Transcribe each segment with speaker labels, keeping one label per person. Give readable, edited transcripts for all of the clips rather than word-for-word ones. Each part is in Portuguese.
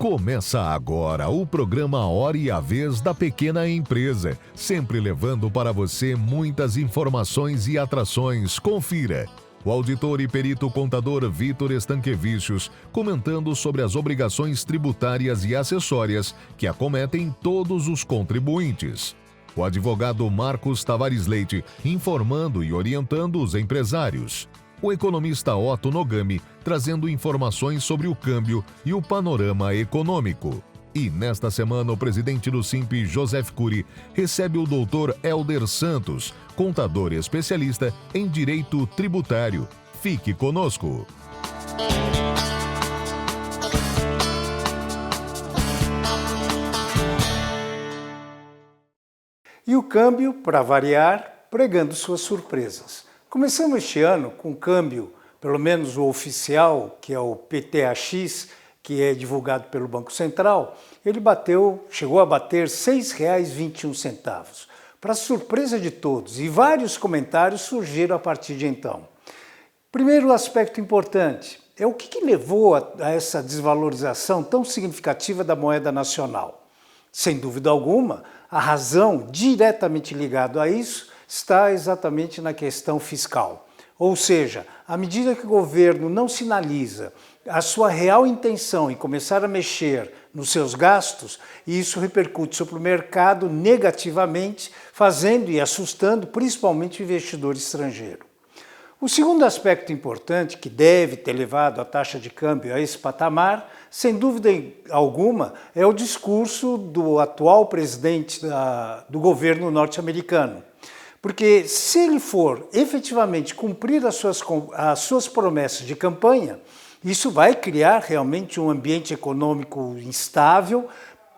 Speaker 1: Começa agora o programa Hora e a Vez da Pequena Empresa, sempre levando para você muitas informações e atrações. Confira. O auditor e perito contador Vitor Estanquevicius comentando sobre as obrigações tributárias e acessórias que acometem todos os contribuintes. O advogado Marcos Tavares Leite informando e orientando os empresários. O economista Otto Nogami trazendo informações sobre o câmbio e o panorama econômico. E nesta semana o presidente do Simp, Joseph Cury, recebe o doutor Helder Santos, contador e especialista em direito tributário. Fique conosco.
Speaker 2: E o câmbio, para variar, pregando suas surpresas. Começamos este ano com o câmbio, pelo menos o oficial, que é o PTAX, que é divulgado pelo Banco Central, ele chegou a bater R$ 6,21. Para surpresa de todos, e vários comentários surgiram a partir de então. Primeiro aspecto importante é o que levou a essa desvalorização tão significativa da moeda nacional. Sem dúvida alguma, a razão diretamente ligada a isso está exatamente na questão fiscal. Ou seja, à medida que o governo não sinaliza a sua real intenção em começar a mexer nos seus gastos, isso repercute sobre o mercado negativamente, fazendo e assustando principalmente o investidor estrangeiro. O segundo aspecto importante que deve ter levado a taxa de câmbio a esse patamar, sem dúvida alguma, é o discurso do atual presidente do governo norte-americano. Porque se ele for efetivamente cumprir as suas promessas de campanha, isso vai criar realmente um ambiente econômico instável,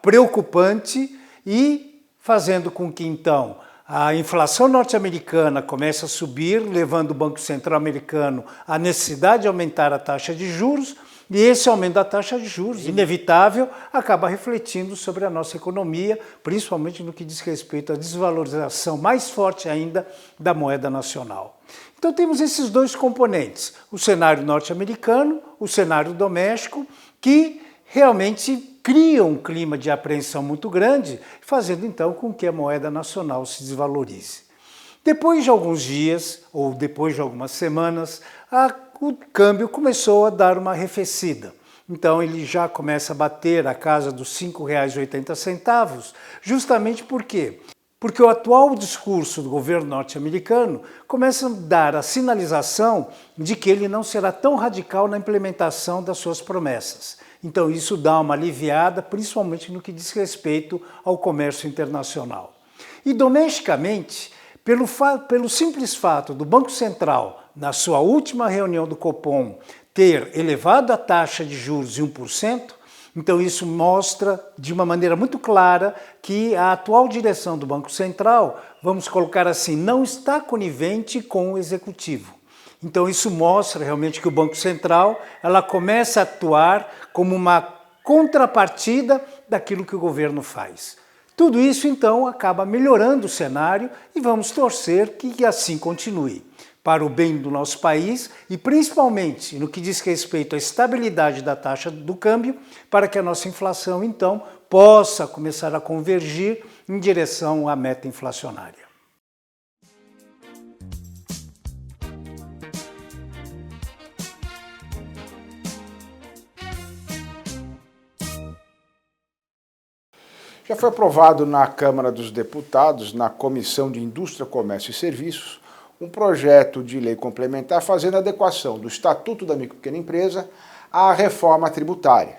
Speaker 2: preocupante e fazendo com que então a inflação norte-americana comece a subir, levando o Banco Central americano à necessidade de aumentar a taxa de juros, e esse aumento da taxa de juros, inevitável, acaba refletindo sobre a nossa economia, principalmente no que diz respeito à desvalorização mais forte ainda da moeda nacional. Então temos esses dois componentes, o cenário norte-americano, o cenário doméstico, que realmente criam um clima de apreensão muito grande, fazendo então com que a moeda nacional se desvalorize. Depois de alguns dias, ou depois de algumas semanas, o câmbio começou a dar uma arrefecida. Então ele já começa a bater a casa dos R$ 5,80, justamente por quê? Porque o atual discurso do governo norte-americano começa a dar a sinalização de que ele não será tão radical na implementação das suas promessas. Então isso dá uma aliviada, principalmente no que diz respeito ao comércio internacional. E domesticamente, pelo simples fato do Banco Central, na sua última reunião do Copom, ter elevado a taxa de juros em 1%, então isso mostra de uma maneira muito clara que a atual direção do Banco Central, vamos colocar assim, não está conivente com o executivo. Então isso mostra realmente que o Banco Central ela começa a atuar como uma contrapartida daquilo que o governo faz. Tudo isso então acaba melhorando o cenário e vamos torcer que assim continue, para o bem do nosso país e principalmente no que diz respeito à estabilidade da taxa do câmbio, para que a nossa inflação então possa começar a convergir em direção à meta inflacionária.
Speaker 3: Já foi aprovado na Câmara dos Deputados, na Comissão de Indústria, Comércio e Serviços, um projeto de lei complementar fazendo adequação do Estatuto da Micro e Pequena Empresa à reforma tributária.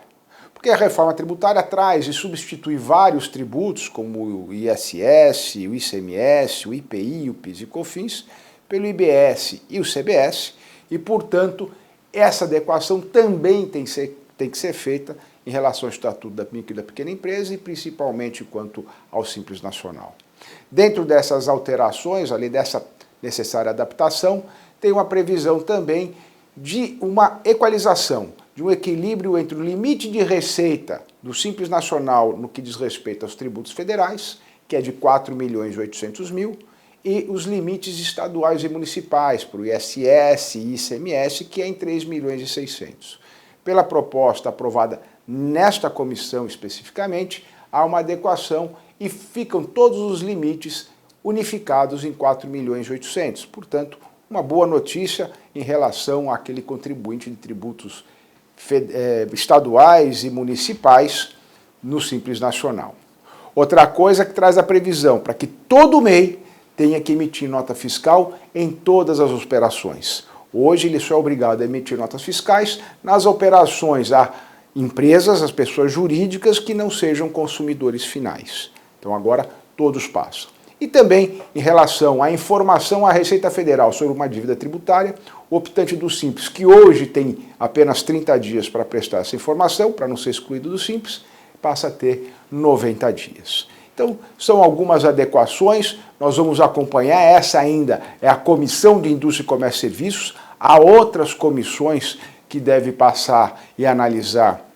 Speaker 3: Porque a reforma tributária traz e substitui vários tributos, como o ISS, o ICMS, o IPI, o PIS e COFINS, pelo IBS e o CBS, e, portanto, essa adequação também tem que ser feita em relação ao Estatuto da Micro e da Pequena Empresa e principalmente quanto ao Simples Nacional. Dentro dessas alterações, além dessa necessária adaptação, tem uma previsão também de uma equalização, de um equilíbrio entre o limite de receita do Simples Nacional no que diz respeito aos tributos federais, que é de R$ 4.800.000, e os limites estaduais e municipais para o ISS e ICMS, que é em R$ 3.600.000. Pela proposta aprovada nesta comissão especificamente, há uma adequação e ficam todos os limites unificados em 4.800.000. Portanto, uma boa notícia em relação àquele contribuinte de tributos estaduais e municipais no Simples Nacional. Outra coisa que traz a previsão para que todo MEI tenha que emitir nota fiscal em todas as operações. Hoje ele só é obrigado a emitir notas fiscais nas operações a empresas, as pessoas jurídicas que não sejam consumidores finais. Então agora todos passam. E também em relação à informação à Receita Federal sobre uma dívida tributária, o optante do Simples, que hoje tem apenas 30 dias para prestar essa informação, para não ser excluído do Simples, passa a ter 90 dias. Então, são algumas adequações, nós vamos acompanhar, essa ainda é a Comissão de Indústria, Comércio e Serviços, há outras comissões que devem passar e analisar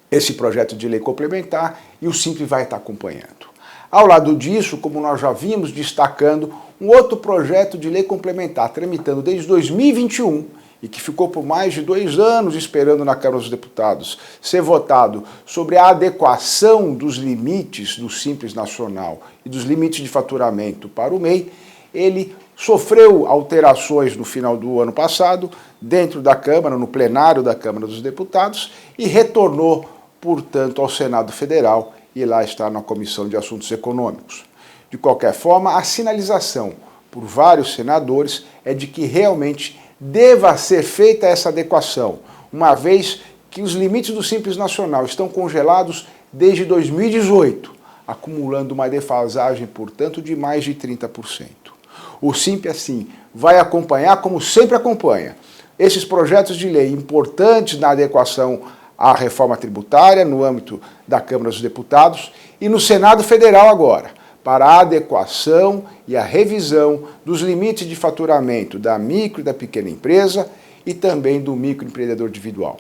Speaker 3: esse projeto de lei complementar e o Simples vai estar acompanhando. Ao lado disso, como nós já vimos destacando, um outro projeto de lei complementar tramitando desde 2021 e que ficou por mais de 2 anos esperando na Câmara dos Deputados ser votado sobre a adequação dos limites do Simples Nacional e dos limites de faturamento para o MEI, ele sofreu alterações no final do ano passado dentro da Câmara, no plenário da Câmara dos Deputados e retornou, portanto, ao Senado Federal e lá está na Comissão de Assuntos Econômicos. De qualquer forma, a sinalização por vários senadores é de que realmente deva ser feita essa adequação, uma vez que os limites do Simples Nacional estão congelados desde 2018, acumulando uma defasagem, portanto, de mais de 30%. O Simples, assim, vai acompanhar, como sempre acompanha, esses projetos de lei importantes na adequação à reforma tributária no âmbito da Câmara dos Deputados e no Senado Federal agora, para a adequação e a revisão dos limites de faturamento da micro e da pequena empresa e também do microempreendedor individual.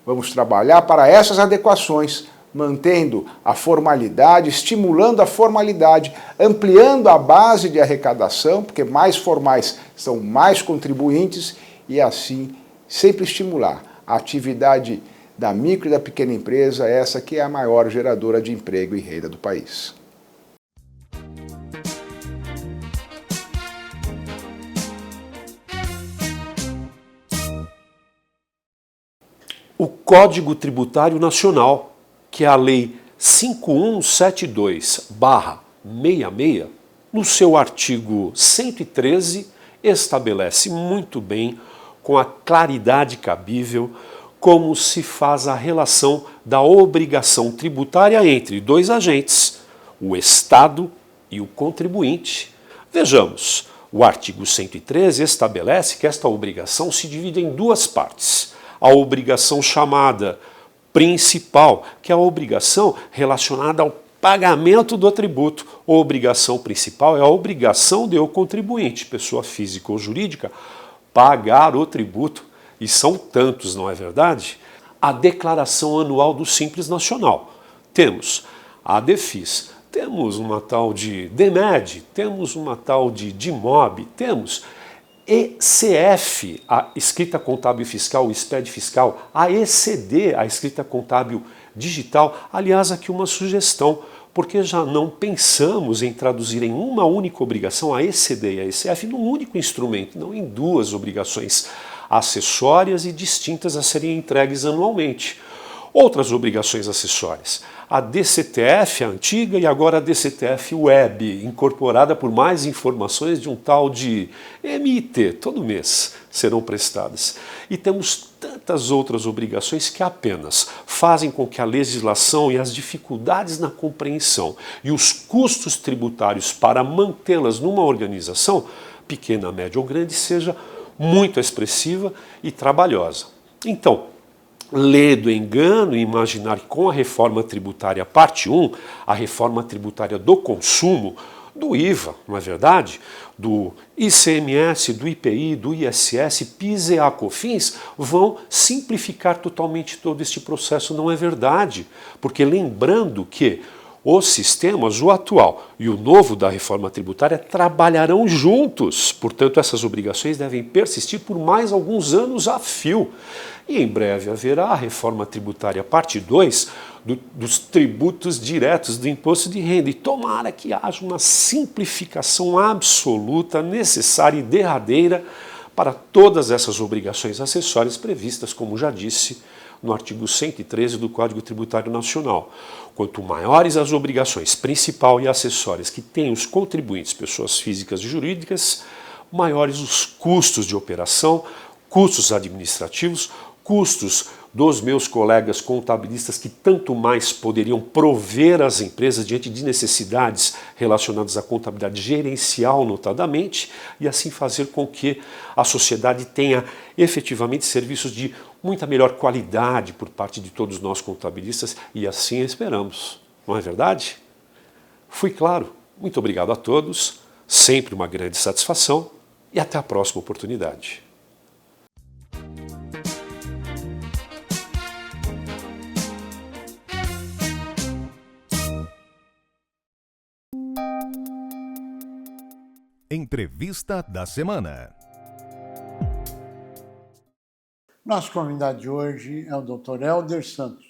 Speaker 3: Vamos trabalhar para essas adequações, mantendo a formalidade, estimulando a formalidade, ampliando a base de arrecadação, porque mais formais são mais contribuintes e assim sempre estimular a atividade da micro e da pequena empresa, essa que é a maior geradora de emprego e renda do país.
Speaker 4: O Código Tributário Nacional, que é a Lei 5172/66, no seu artigo 113, estabelece muito bem, com a claridade cabível, como se faz a relação da obrigação tributária entre 2 agentes, o Estado e o contribuinte. Vejamos, o artigo 113 estabelece que esta obrigação se divide em 2 partes. A obrigação chamada principal, que é a obrigação relacionada ao pagamento do tributo. A obrigação principal é a obrigação do contribuinte, pessoa física ou jurídica, pagar o tributo. E são tantos, não é verdade? A Declaração Anual do Simples Nacional. Temos a DEFIS, temos uma tal de DEMED, temos uma tal de DIMOB, temos ECF, a Escrita Contábil Fiscal, o SPED Fiscal, a ECD, a Escrita Contábil Digital. Aliás, aqui uma sugestão, porque já não pensamos em traduzir em uma única obrigação a ECD e a ECF num único instrumento, não em 2 obrigações acessórias e distintas a serem entregues anualmente. Outras obrigações acessórias, a DCTF, a antiga, e agora a DCTF Web, incorporada por mais informações de um tal de MIT, todo mês serão prestadas. E temos tantas outras obrigações que apenas fazem com que a legislação e as dificuldades na compreensão e os custos tributários para mantê-las numa organização, pequena, média ou grande, seja muito expressiva e trabalhosa. Então, ler do engano e imaginar que com a reforma tributária parte 1, a reforma tributária do consumo, do IVA, não é verdade? Do ICMS, do IPI, do ISS, PIS e COFINS, vão simplificar totalmente todo este processo. Não é verdade, porque lembrando que Os sistemas, o atual e o novo da reforma tributária, trabalharão juntos. Portanto, essas obrigações devem persistir por mais alguns anos a fio. E em breve haverá a reforma tributária parte 2 dos tributos diretos do imposto de renda. E tomara que haja uma simplificação absoluta, necessária e derradeira para todas essas obrigações acessórias previstas, como já disse, no artigo 113 do Código Tributário Nacional. Quanto maiores as obrigações principal e acessórias que têm os contribuintes, pessoas físicas e jurídicas, maiores os custos de operação, custos administrativos, custos dos meus colegas contabilistas que tanto mais poderiam prover as empresas diante de necessidades relacionadas à contabilidade gerencial, notadamente, e assim fazer com que a sociedade tenha efetivamente serviços de muita melhor qualidade por parte de todos nós contabilistas, e assim esperamos. Não é verdade? Fui claro. Muito obrigado a todos, sempre uma grande satisfação e até a próxima oportunidade.
Speaker 1: Entrevista da semana.
Speaker 5: Nosso convidado de hoje é o Dr. Helder Santos,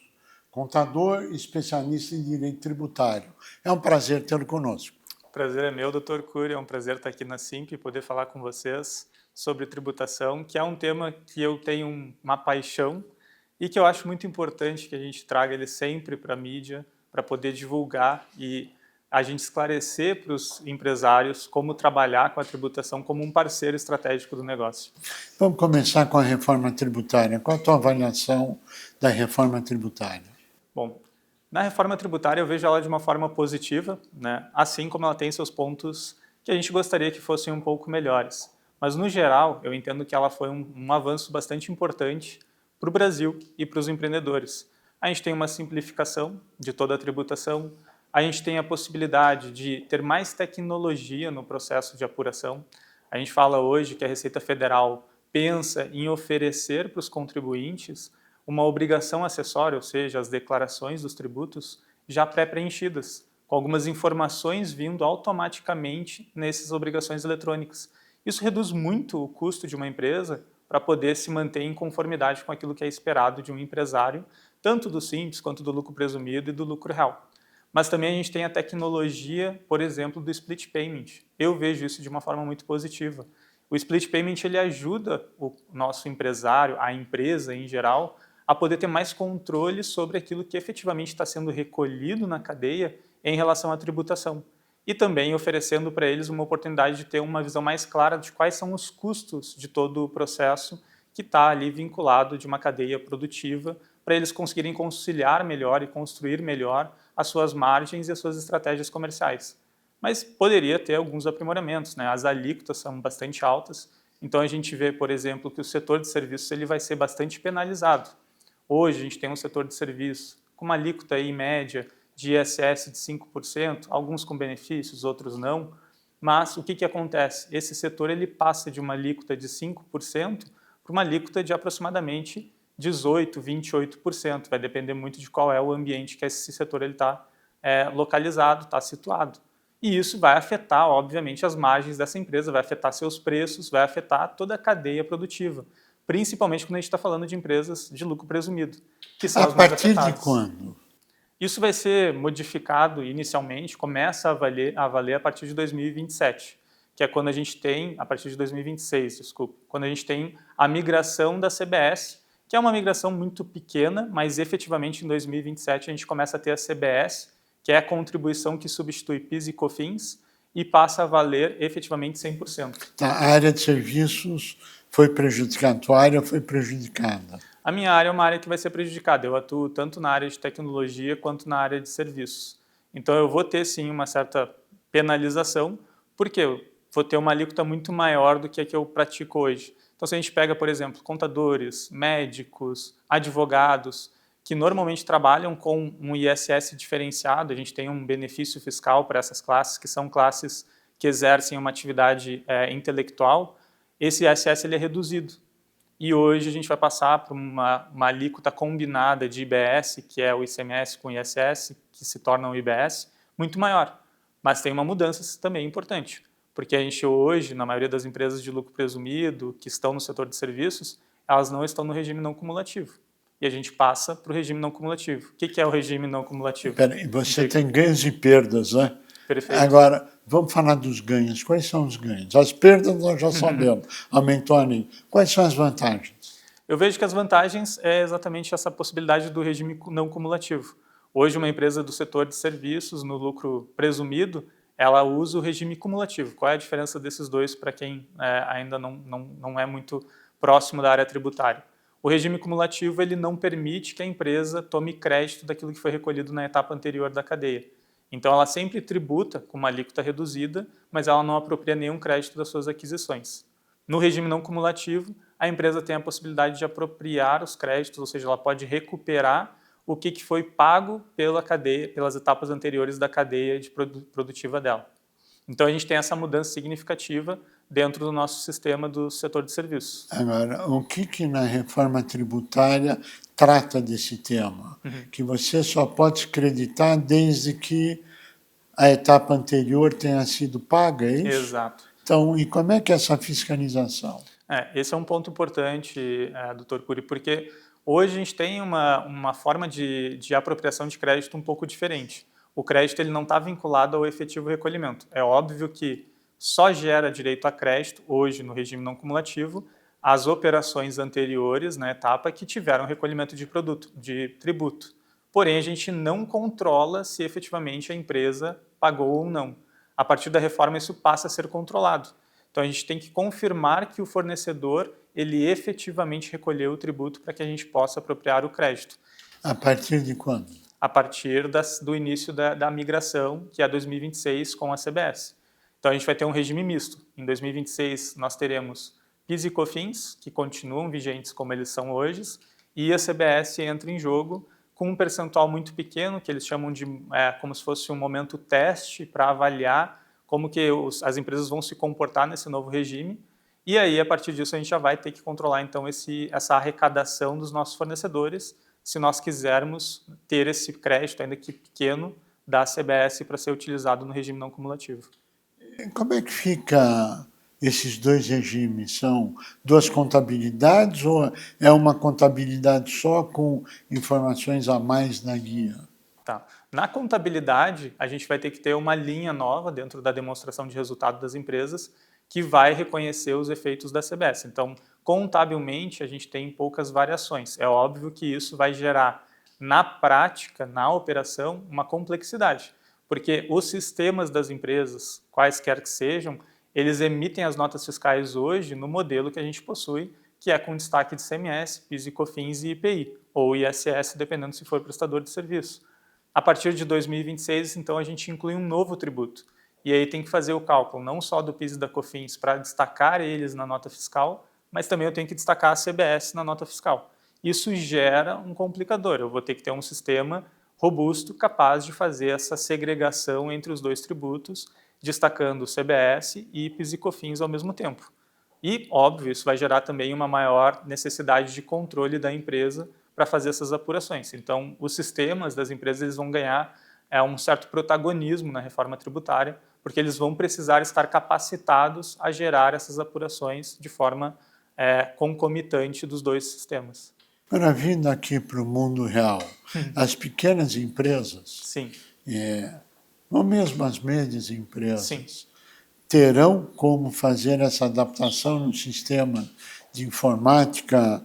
Speaker 5: contador e especialista em direito tributário. É um prazer tê-lo conosco.
Speaker 6: O prazer é meu, Dr. Cury. É um prazer estar aqui na SIMP e poder falar com vocês sobre tributação, que é um tema que eu tenho uma paixão e que eu acho muito importante que a gente traga ele sempre para a mídia, para poder divulgar e a gente esclarecer para os empresários como trabalhar com a tributação como um parceiro estratégico do negócio.
Speaker 5: Vamos começar com a reforma tributária. Qual a tua avaliação da reforma tributária?
Speaker 6: Bom, na reforma tributária eu vejo ela de uma forma positiva, né? Assim como ela tem seus pontos que a gente gostaria que fossem um pouco melhores. Mas, no geral, eu entendo que ela foi um avanço bastante importante para o Brasil e para os empreendedores. A gente tem uma simplificação de toda a tributação, a gente tem a possibilidade de ter mais tecnologia no processo de apuração. A gente fala hoje que a Receita Federal pensa em oferecer para os contribuintes uma obrigação acessória, ou seja, as declarações dos tributos já pré-preenchidas, com algumas informações vindo automaticamente nessas obrigações eletrônicas. Isso reduz muito o custo de uma empresa para poder se manter em conformidade com aquilo que é esperado de um empresário, tanto do simples quanto do lucro presumido e do lucro real. Mas também a gente tem a tecnologia, por exemplo, do split payment. Eu vejo isso de uma forma muito positiva. O split payment ele ajuda o nosso empresário, a empresa em geral, a poder ter mais controle sobre aquilo que efetivamente está sendo recolhido na cadeia em relação à tributação. E também oferecendo para eles uma oportunidade de ter uma visão mais clara de quais são os custos de todo o processo que está ali vinculado de uma cadeia produtiva, para eles conseguirem conciliar melhor e construir melhor as suas margens e as suas estratégias comerciais. Mas poderia ter alguns aprimoramentos, né? As alíquotas são bastante altas, então a gente vê, por exemplo, que o setor de serviços ele vai ser bastante penalizado. Hoje a gente tem um setor de serviços com uma alíquota aí, em média de ISS de 5%, alguns com benefícios, outros não, mas o que acontece? Esse setor ele passa de uma alíquota de 5% para uma alíquota de aproximadamente 18%, 28%, vai depender muito de qual é o ambiente que esse setor está localizado, está situado. E isso vai afetar, obviamente, as margens dessa empresa, vai afetar seus preços, vai afetar toda a cadeia produtiva, principalmente quando a gente está falando de empresas de lucro presumido, que são as mais afetadas.
Speaker 5: A partir de quando?
Speaker 6: Isso vai ser modificado inicialmente, começa a valer a partir de 2027, que é quando a gente tem, a partir de 2026, desculpa, quando a gente tem a migração da CBS, que é uma migração muito pequena, mas efetivamente em 2027 a gente começa a ter a CBS, que é a contribuição que substitui PIS e COFINS e passa a valer efetivamente 100%.
Speaker 5: A área de serviços foi prejudicada, a tua área foi prejudicada.
Speaker 6: A minha área é uma área que vai ser prejudicada, eu atuo tanto na área de tecnologia quanto na área de serviços. Então eu vou ter sim uma certa penalização, porque eu vou ter uma alíquota muito maior do que a que eu pratico hoje. Então, se a gente pega, por exemplo, contadores, médicos, advogados, que normalmente trabalham com um ISS diferenciado, a gente tem um benefício fiscal para essas classes, que são classes que exercem uma atividade intelectual, esse ISS ele é reduzido. e hoje a gente vai passar para uma alíquota combinada de IBS, que é o ICMS com o ISS, que se torna o IBS, muito maior. Mas tem uma mudança também importante, porque a gente hoje, na maioria das empresas de lucro presumido, que estão no setor de serviços, elas não estão no regime não cumulativo. E a gente passa para o regime não cumulativo. O que é o regime não cumulativo?
Speaker 5: Peraí, você tem ganhos e perdas, né?
Speaker 6: Perfeito.
Speaker 5: Agora, vamos falar dos ganhos. Quais são os ganhos? As perdas nós já sabemos. Aumentou a nível. Quais são as vantagens?
Speaker 6: Eu vejo que as vantagens é exatamente essa possibilidade do regime não cumulativo. Hoje, uma empresa do setor de serviços, no lucro presumido, ela usa o regime cumulativo. Qual é a diferença desses dois para quem ainda não é muito próximo da área tributária? O regime cumulativo ele não permite que a empresa tome crédito daquilo que foi recolhido na etapa anterior da cadeia. Então, ela sempre tributa com uma alíquota reduzida, mas ela não apropria nenhum crédito das suas aquisições. No regime não cumulativo, a empresa tem a possibilidade de apropriar os créditos, ou seja, ela pode recuperar o que foi pago pela cadeia, pelas etapas anteriores da cadeia produtiva dela. Então, a gente tem essa mudança significativa dentro do nosso sistema do setor de serviços.
Speaker 5: Agora, o que na reforma tributária trata desse tema? Que você só pode se creditar desde que a etapa anterior tenha sido paga, é isso?
Speaker 6: Exato.
Speaker 5: Então, e como é que é essa fiscalização?
Speaker 6: Esse é um ponto importante, Dr. Cury, porque hoje a gente tem uma forma de apropriação de crédito um pouco diferente. O crédito ele não está vinculado ao efetivo recolhimento. É óbvio que só gera direito a crédito, hoje no regime não cumulativo, as operações anteriores na etapa que tiveram recolhimento de tributo. Porém, a gente não controla se efetivamente a empresa pagou ou não. A partir da reforma, isso passa a ser controlado. Então, a gente tem que confirmar que o fornecedor ele efetivamente recolheu o tributo para que a gente possa apropriar o crédito.
Speaker 5: A partir de quando?
Speaker 6: A partir do início da migração, que é 2026, com a CBS. Então, a gente vai ter um regime misto. Em 2026, nós teremos PIS e COFINS, que continuam vigentes como eles são hoje, e a CBS entra em jogo com um percentual muito pequeno, que eles chamam de como se fosse um momento teste para avaliar como que as empresas vão se comportar nesse novo regime. E aí, a partir disso, a gente já vai ter que controlar, então, essa arrecadação dos nossos fornecedores, se nós quisermos ter esse crédito, ainda que pequeno, da CBS para ser utilizado no regime não cumulativo.
Speaker 5: Como é que fica esses dois regimes? São duas contabilidades ou é uma contabilidade só com informações a mais na guia?
Speaker 6: Tá. Na contabilidade, a gente vai ter que ter uma linha nova dentro da demonstração de resultado das empresas que vai reconhecer os efeitos da CBS. Então, contabilmente, a gente tem poucas variações. É óbvio que isso vai gerar, na prática, na operação, uma complexidade. Porque os sistemas das empresas, quaisquer que sejam, eles emitem as notas fiscais hoje no modelo que a gente possui, que é com destaque de ICMS, PIS e COFINS e IPI, ou ISS, dependendo se for prestador de serviço. A partir de 2026, então, a gente inclui um novo tributo. E aí tem que fazer o cálculo não só do PIS e da COFINS para destacar eles na nota fiscal, mas também eu tenho que destacar a CBS na nota fiscal. Isso gera um complicador. Eu vou ter que ter um sistema robusto, capaz de fazer essa segregação entre os dois tributos, destacando o CBS e PIS e COFINS ao mesmo tempo. E, óbvio, isso vai gerar também uma maior necessidade de controle da empresa para fazer essas apurações. Então, os sistemas das empresas eles vão ganhar um certo protagonismo na reforma tributária, porque eles vão precisar estar capacitados a gerar essas apurações de forma concomitante dos dois sistemas.
Speaker 5: Para vindo aqui para o mundo real, as pequenas empresas,
Speaker 6: Sim.
Speaker 5: ou mesmo as médias empresas,
Speaker 6: Sim.
Speaker 5: terão como fazer essa adaptação no sistema de informática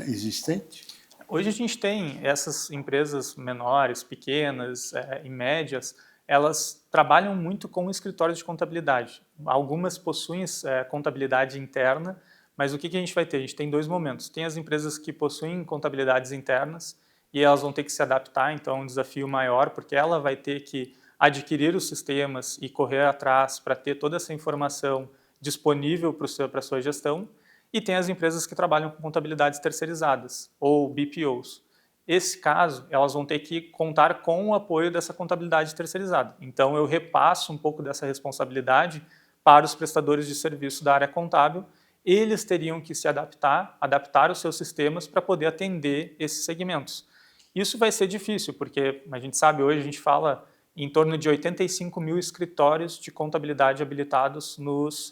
Speaker 5: existente?
Speaker 6: Hoje a gente tem essas empresas menores, pequenas e médias, elas trabalham muito com escritórios de contabilidade. Algumas possuem contabilidade interna, mas o que a gente vai ter? A gente tem dois momentos. Tem as empresas que possuem contabilidades internas e elas vão ter que se adaptar, então é um desafio maior, porque ela vai ter que adquirir os sistemas e correr atrás para ter toda essa informação disponível para a sua gestão. E tem as empresas que trabalham com contabilidades terceirizadas, ou BPOs. Esse caso, elas vão ter que contar com o apoio dessa contabilidade terceirizada. Então, eu repasso um pouco dessa responsabilidade para os prestadores de serviço da área contábil eles teriam que se adaptar os seus sistemas para poder atender esses segmentos. Isso vai ser difícil, porque a gente sabe, hoje a gente fala em torno de 85 mil escritórios de contabilidade habilitados nos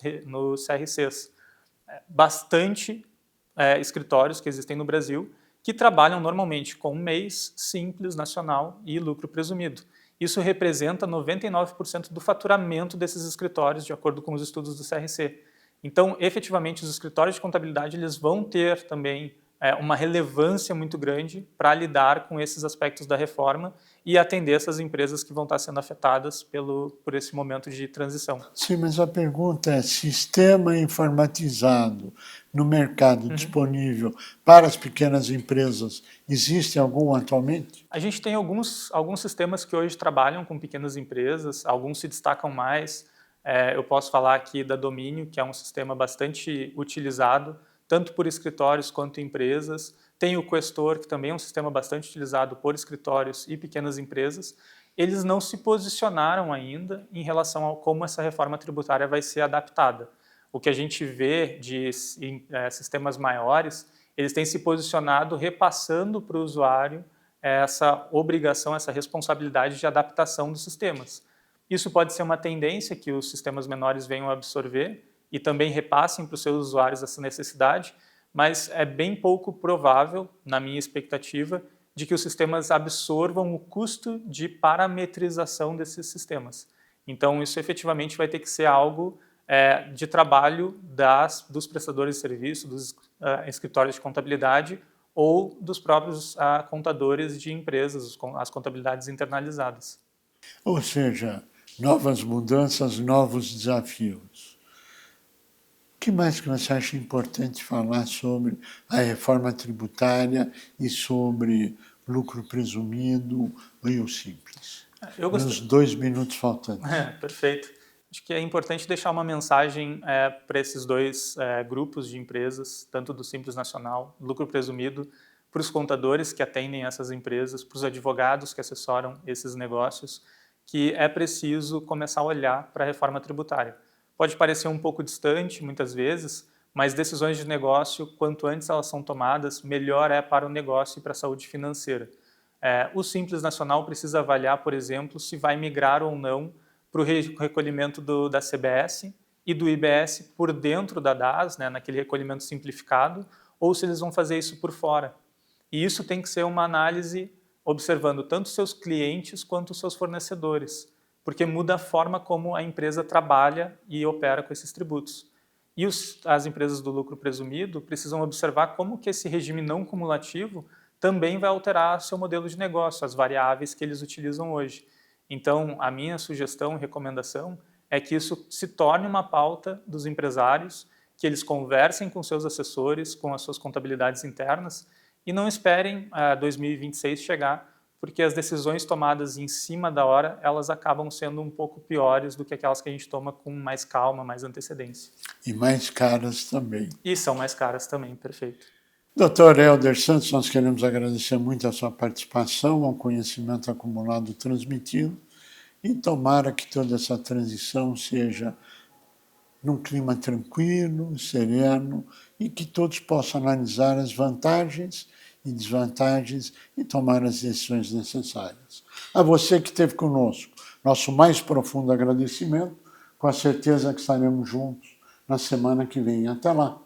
Speaker 6: CRCs. Bastante escritórios que existem no Brasil que trabalham normalmente com mês, simples, nacional e lucro presumido. Isso representa 99% do faturamento desses escritórios, de acordo com os estudos do CRC. Então, efetivamente, os escritórios de contabilidade eles vão ter também uma relevância muito grande para lidar com esses aspectos da reforma e atender essas empresas que vão estar sendo afetadas por esse momento de transição.
Speaker 5: Sim, mas a pergunta é, sistema informatizado no mercado disponível para as pequenas empresas, existe algum atualmente?
Speaker 6: A gente tem alguns sistemas que hoje trabalham com pequenas empresas, alguns se destacam mais. Eu posso falar aqui da Domínio, que é um sistema bastante utilizado, tanto por escritórios quanto empresas. Tem o Questor, que também é um sistema bastante utilizado por escritórios e pequenas empresas. Eles não se posicionaram ainda em relação a como essa reforma tributária vai ser adaptada. O que a gente vê de sistemas maiores, eles têm se posicionado repassando para o usuário essa obrigação, essa responsabilidade de adaptação dos sistemas. Isso pode ser uma tendência que os sistemas menores venham a absorver e também repassem para os seus usuários essa necessidade, mas é bem pouco provável, na minha expectativa, de que os sistemas absorvam o custo de parametrização desses sistemas. Então, isso efetivamente vai ter que ser algo de trabalho dos prestadores de serviço, dos escritórios de contabilidade ou dos próprios contadores de empresas, as contabilidades internalizadas.
Speaker 5: Ou seja, novas mudanças, novos desafios. O que mais que você acha importante falar sobre a reforma tributária e sobre lucro presumido e o simples? Nos 2 minutos faltantes.
Speaker 6: Perfeito. Acho que é importante deixar uma mensagem para esses dois grupos de empresas, tanto do Simples Nacional, lucro presumido, para os contadores que atendem essas empresas, para os advogados que assessoram esses negócios, que é preciso começar a olhar para a reforma tributária. Pode parecer um pouco distante, muitas vezes, mas decisões de negócio, quanto antes elas são tomadas, melhor é para o negócio e para a saúde financeira. O Simples Nacional precisa avaliar, por exemplo, se vai migrar ou não para o recolhimento da CBS e do IBS por dentro da DAS, naquele recolhimento simplificado, ou se eles vão fazer isso por fora. E isso tem que ser uma análise observando tanto os seus clientes quanto os seus fornecedores, porque muda a forma como a empresa trabalha e opera com esses tributos. E as empresas do lucro presumido precisam observar como que esse regime não cumulativo também vai alterar seu modelo de negócio, as variáveis que eles utilizam hoje. Então, a minha sugestão e recomendação é que isso se torne uma pauta dos empresários, que eles conversem com seus assessores, com as suas contabilidades internas e não esperem 2026 chegar, porque as decisões tomadas em cima da hora, elas acabam sendo um pouco piores do que aquelas que a gente toma com mais calma, mais antecedência.
Speaker 5: E mais caras também.
Speaker 6: E são mais caras também, perfeito.
Speaker 5: Dr. Helder Santos, nós queremos agradecer muito a sua participação, ao conhecimento acumulado transmitido, e tomara que toda essa transição seja num clima tranquilo, sereno, e que todos possam analisar as vantagens e desvantagens e tomar as decisões necessárias. A você que esteve conosco, nosso mais profundo agradecimento, com a certeza que estaremos juntos na semana que vem. Até lá!